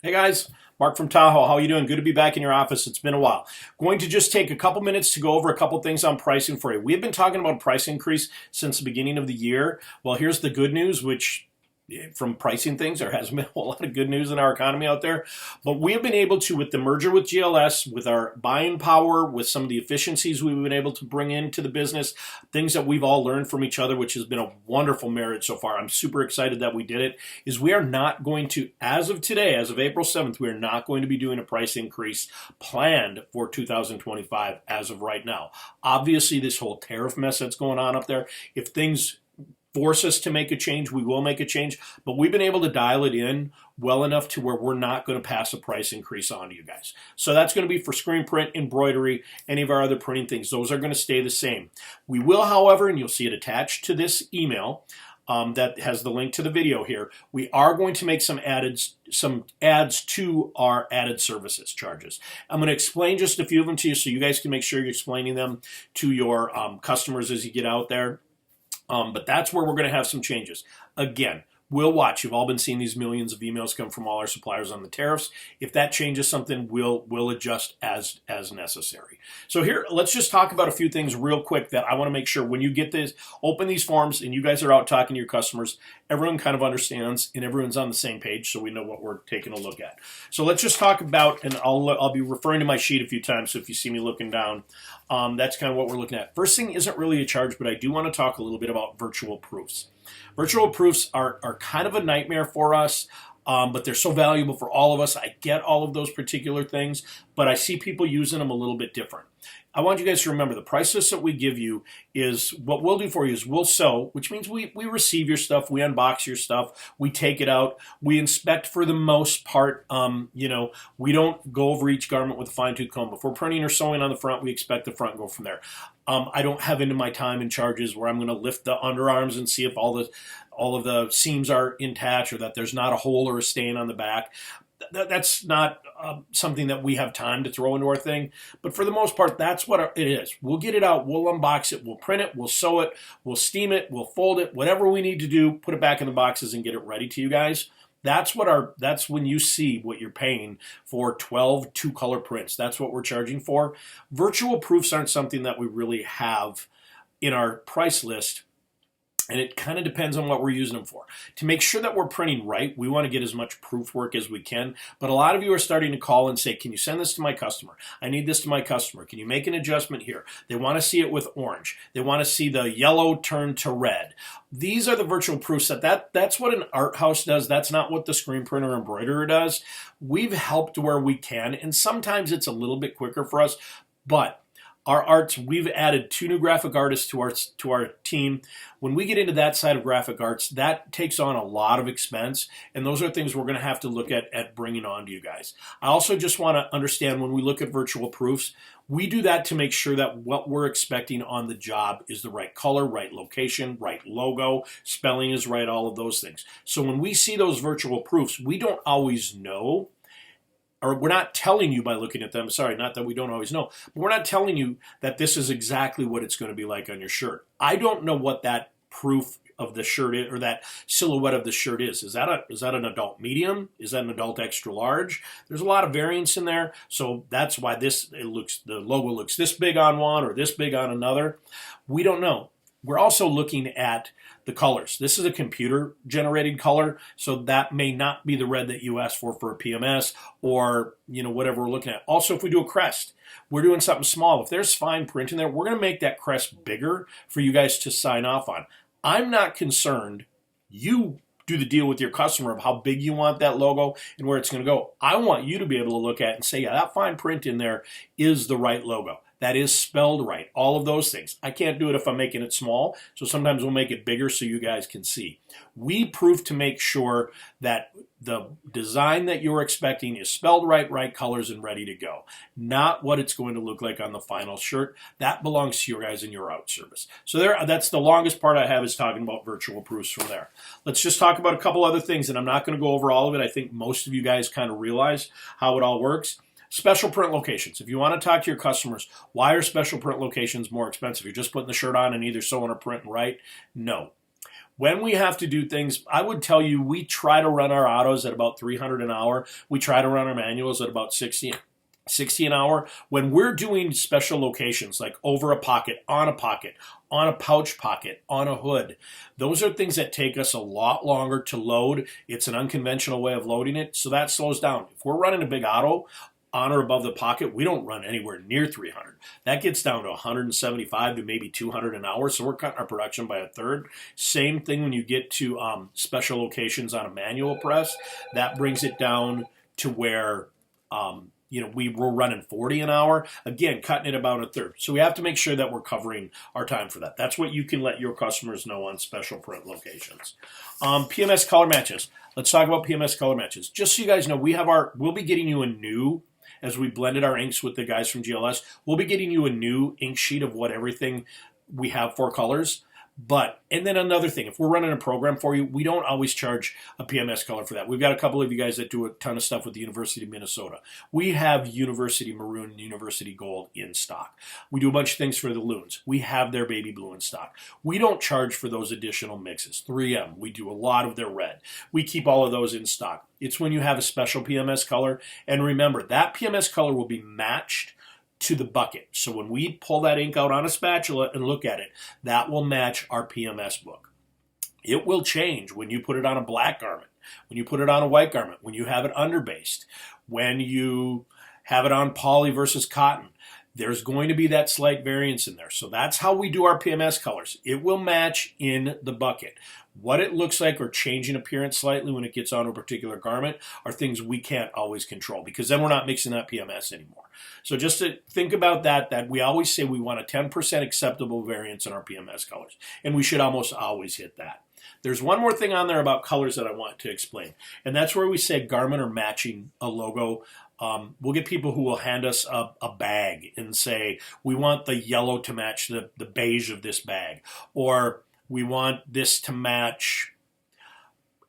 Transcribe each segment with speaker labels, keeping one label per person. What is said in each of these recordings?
Speaker 1: Hey guys, Mark from Tahoe. How are you doing? Good to be back in your office. It's been a while. Going to just take a couple minutes to go over a couple things on pricing for you. We've been talking about price increase since the beginning of the year. Well, here's the good news, which from pricing things, there hasn't been a whole lot of good news in our economy out there. But we have been able to, with the merger with GLS, with our buying power, with some of the efficiencies we've been able to bring into the business, things that we've all learned from each other, which has been a wonderful marriage so far. I'm super excited that we did it. Is we are not going to, as of today, as of April 7th, we are not going to be doing a price increase planned for 2025 as of right now. Obviously, this whole tariff mess that's going on up there, if things force us to make a change, we will make a change. But we've been able to dial it in well enough to where we're not going to pass a price increase on to you guys. So that's going to be for screen print, embroidery, any of our other printing things. Those are going to stay the same. We will, however, and you'll see it attached to this email, that has the link to the video here. We are going to make some adds to our added services charges. I'm going to explain just a few of them to you so you guys can make sure you're explaining them to your customers as you get out there. But that's where we're going to have some changes. Again, we'll watch. You've all been seeing these millions of emails come from all our suppliers on the tariffs. If that changes something, we'll adjust as necessary. So here, let's just talk about a few things real quick that I want to make sure when you get this, open these forms and you guys are out talking to your customers, everyone kind of understands and everyone's on the same page so we know what we're taking a look at. So let's just talk about, and I'll be referring to my sheet a few times, so if you see me looking down, that's kind of what we're looking at. First thing isn't really a charge, but I do want to talk a little bit about virtual proofs. Virtual proofs are kind of a nightmare for us, but they're so valuable for all of us. I get all of those particular things, but I see people using them a little bit different. I want you guys to remember the price list that we give you is what we'll do for you is we'll sew, which means we receive your stuff, we unbox your stuff, we take it out, we inspect for the most part. We don't go over each garment with a fine-tooth comb. If we're printing or sewing on the front, we expect the front and go from there. I don't have into my time and charges where I'm going to lift the underarms and see if all of the seams are intact or that there's not a hole or a stain on the back. That's not something that we have time to throw into our thing. But for the most part, that's what it is. We'll get it out. We'll unbox it. We'll print it. We'll sew it. We'll steam it. We'll fold it. Whatever we need to do, put it back in the boxes and get it ready to you guys. That's when you see what you're paying for 12 two-color prints. That's what we're charging for. Virtual proofs aren't something that we really have in our price list. And it kind of depends on what we're using them for. To make sure that we're printing right, we want to get as much proof work as we can. But a lot of you are starting to call and say, can you send this to my customer? I need this to my customer. Can you make an adjustment here? They want to see it with orange. They want to see the yellow turn to red. These are the virtual proofs that's what an art house does. That's not what the screen printer embroiderer does. We've helped where we can, and sometimes it's a little bit quicker for us, but our arts, we've added 2 new graphic artists to our team. When we get into that side of graphic arts, that takes on a lot of expense, and those are things we're going to have to look at bringing on to you guys. I also just want to understand when we look at virtual proofs, we do that to make sure that what we're expecting on the job is the right color, right location, right logo, spelling is right, all of those things. So when we see those virtual proofs, we don't always know, or we're not telling you by looking at them, sorry, not that we don't always know, but we're not telling you that this is exactly what it's going to be like on your shirt. I don't know what that proof of the shirt is, or that silhouette of the shirt is. Is that an adult medium? Is that an adult extra large? There's a lot of variance in there, so that's why the logo looks this big on one or this big on another. We don't know. We're also looking at the colors. This is a computer-generated color, so that may not be the red that you asked for a PMS or whatever we're looking at. Also, if we do a crest, we're doing something small. If there's fine print in there, we're going to make that crest bigger for you guys to sign off on. I'm not concerned. You do the deal with your customer of how big you want that logo and where it's going to go. I want you to be able to look at it and say, yeah, that fine print in there is the right logo. That is spelled right. All of those things. I can't do it if I'm making it small, so sometimes we'll make it bigger so you guys can see. We proof to make sure that the design that you're expecting is spelled right colors, and ready to go. Not what it's going to look like on the final shirt. That belongs to you guys in your out service. So that's the longest part I have, is talking about virtual proofs from there. Let's just talk about a couple other things, and I'm not going to go over all of it. I think most of you guys kind of realize how it all works. Special print locations. If you want to talk to your customers, why are special print locations more expensive? You're just putting the shirt on and either sewing or printing, right? No. When we have to do things, I would tell you we try to run our autos at about 300 an hour. We try to run our manuals at about 60 an hour. When we're doing special locations like over a pocket, on a pouch pocket, on a hood, those are things that take us a lot longer to load. It's an unconventional way of loading it, so that slows down. If we're running a big auto on or above the pocket, we don't run anywhere near 300. That gets down to 175 to maybe 200 an hour, so we're cutting our production by a third. Same thing when you get to special locations on a manual press. That brings it down to where we were running 40 an hour, again, cutting it about a third. So we have to make sure that we're covering our time for that. That's what you can let your customers know on special print locations. PMS color matches. Let's talk about PMS color matches. Just so you guys know, we'll be getting you a new, as we blended our inks with the guys from GLS, we'll be getting you a new ink sheet of what everything we have for colors. And then another thing, if we're running a program for you, we don't always charge a PMS color for that. We've got a couple of you guys that do a ton of stuff with the University of Minnesota. We have University Maroon and University Gold in stock. We do a bunch of things for the Loons. We have their baby blue in stock. We don't charge for those additional mixes. 3M, we do a lot of their red. We keep all of those in stock. It's when you have a special PMS color. And remember, that PMS color will be matched to the bucket. So when we pull that ink out on a spatula and look at it, that will match our PMS book. It will change when you put it on a black garment, when you put it on a white garment, when you have it underbased, when you have it on poly versus cotton. There's going to be that slight variance in there. So that's how we do our PMS colors. It will match in the bucket. What it looks like or change in appearance slightly when it gets on a particular garment are things we can't always control, because then we're not mixing that PMS anymore. So just to think about that we always say we want a 10% acceptable variance in our PMS colors, and we should almost always hit that. There's one more thing on there about colors that I want to explain, and that's where we say garment or matching a logo. We'll get people who will hand us a bag and say, we want the yellow to match the beige of this bag, or we want this to match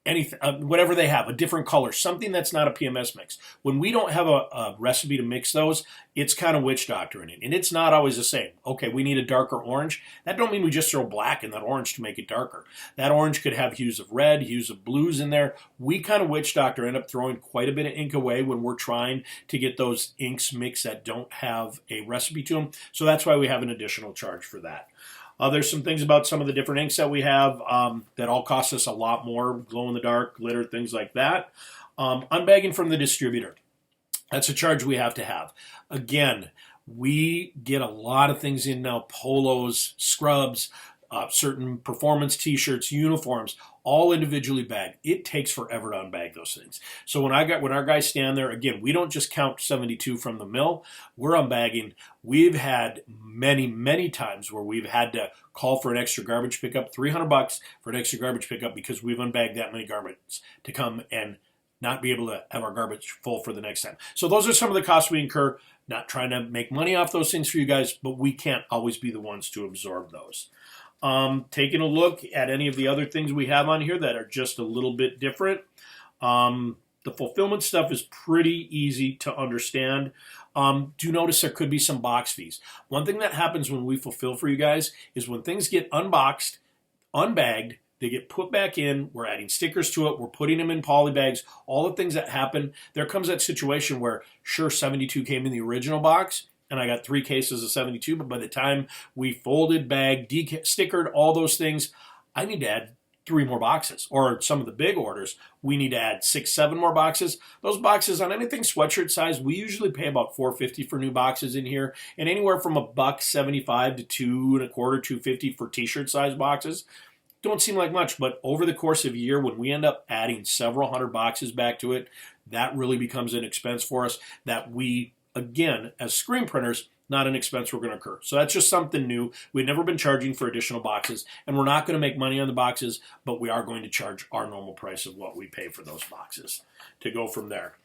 Speaker 1: anything, whatever they have, a different color, something that's not a PMS mix. When we don't have a recipe to mix those, it's kind of witch doctoring it, and it's not always the same. Okay, we need a darker orange. That don't mean we just throw black in that orange to make it darker. That orange could have hues of red, hues of blues in there. We kind of witch doctor, end up throwing quite a bit of ink away when we're trying to get those inks mixed that don't have a recipe to them. So that's why we have an additional charge for that. There's some things about some of the different inks that we have that all cost us a lot more, glow-in-the-dark, glitter, things like that. Unbagging from the distributor. That's a charge we have to have. Again, we get a lot of things in now, polos, scrubs, certain performance t-shirts, uniforms, all individually bagged. It takes forever to unbag those things. So when our guys stand there, again, we don't just count 72 from the mill. We're unbagging. We've had many times where we've had to call for an extra garbage pickup, $300 for an extra garbage pickup, because we've unbagged that many garments to come and not be able to have our garbage full for the next time. So those are some of the costs we incur. Not trying to make money off those things for you guys, but we can't always be the ones to absorb those. Taking a look at any of the other things we have on here that are just a little bit different. The fulfillment stuff is pretty easy to understand. Do notice there could be some box fees. One thing that happens when we fulfill for you guys is when things get unboxed, unbagged, they get put back in, we're adding stickers to it, we're putting them in poly bags, all the things that happen. There comes that situation where, sure, 72 came in the original box, and I got 3 cases of 72, but by the time we folded, bagged, stickered, all those things, I need to add 3 more boxes. Or some of the big orders, we need to add 6, 7 more boxes. Those boxes on anything sweatshirt size, we usually pay about $4.50 for new boxes in here, and anywhere from $1.75 to $2.25, $2.50 for t-shirt size boxes. Don't seem like much, but over the course of a year, when we end up adding several hundred boxes back to it, that really becomes an expense for us that we, again, as screen printers, not an expense we're going to incur. So that's just something new. We've never been charging for additional boxes, and we're not going to make money on the boxes, but we are going to charge our normal price of what we pay for those boxes to go from there.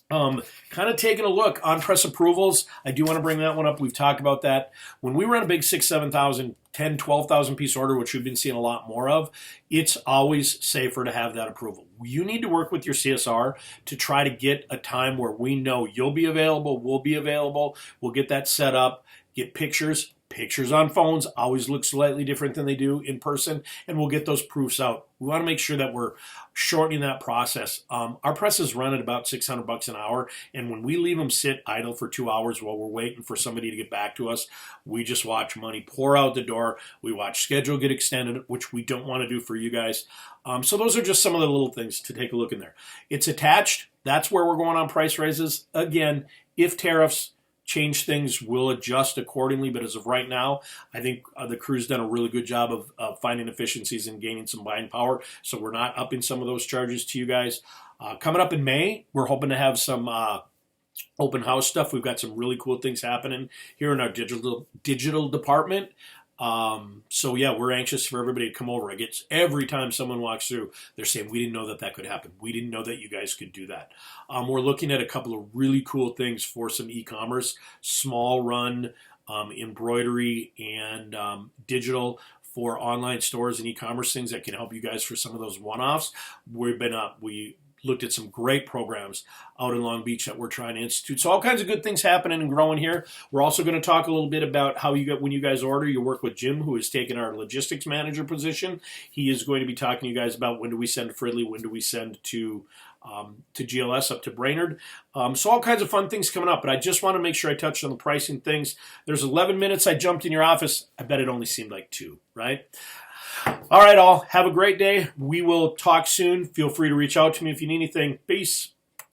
Speaker 1: Kind of taking a look on press approvals. I do want to bring that one up. We've talked about that. When we run a big 6,000, 7,000, 10,000, 12,000 piece order, which we've been seeing a lot more of, it's always safer to have that approval. You need to work with your CSR to try to get a time where we know you'll be available, we'll be available, we'll get that set up, get pictures. Pictures on phones always look slightly different than they do in person, and we'll get those proofs out. We want to make sure that we're shortening that process. Our presses run at about $600 an hour, and when we leave them sit idle for 2 hours while we're waiting for somebody to get back to us, we just watch money pour out the door. We watch schedule get extended, which we don't want to do for you guys. So those are just some of the little things to take a look in there. It's attached. That's where we're going on price raises. Again, if tariffs change things, we'll adjust accordingly. But as of right now, I think the crew's done a really good job of finding efficiencies and gaining some buying power. So we're not upping some of those charges to you guys. Coming up in May, we're hoping to have some open house stuff. We've got some really cool things happening here in our digital department. So yeah, we're anxious for everybody to come over. I get every time someone walks through, they're saying, we didn't know that could happen. We didn't know that you guys could do that. We're looking at a couple of really cool things for some e-commerce, small run, embroidery and digital for online stores and e-commerce things that can help you guys for some of those one-offs. We looked at some great programs out in Long Beach that we're trying to institute. So all kinds of good things happening and growing here. We're also going to talk a little bit about how when you guys order, you work with Jim, who has taken our logistics manager position. He is going to be talking to you guys about when do we send Fridley, when do we send to GLS up to Brainerd. So all kinds of fun things coming up, but I just want to make sure I touched on the pricing things. There's 11 minutes I jumped in your office. I bet it only seemed like 2, right? All right, all. Have a great day. We will talk soon. Feel free to reach out to me if you need anything. Peace.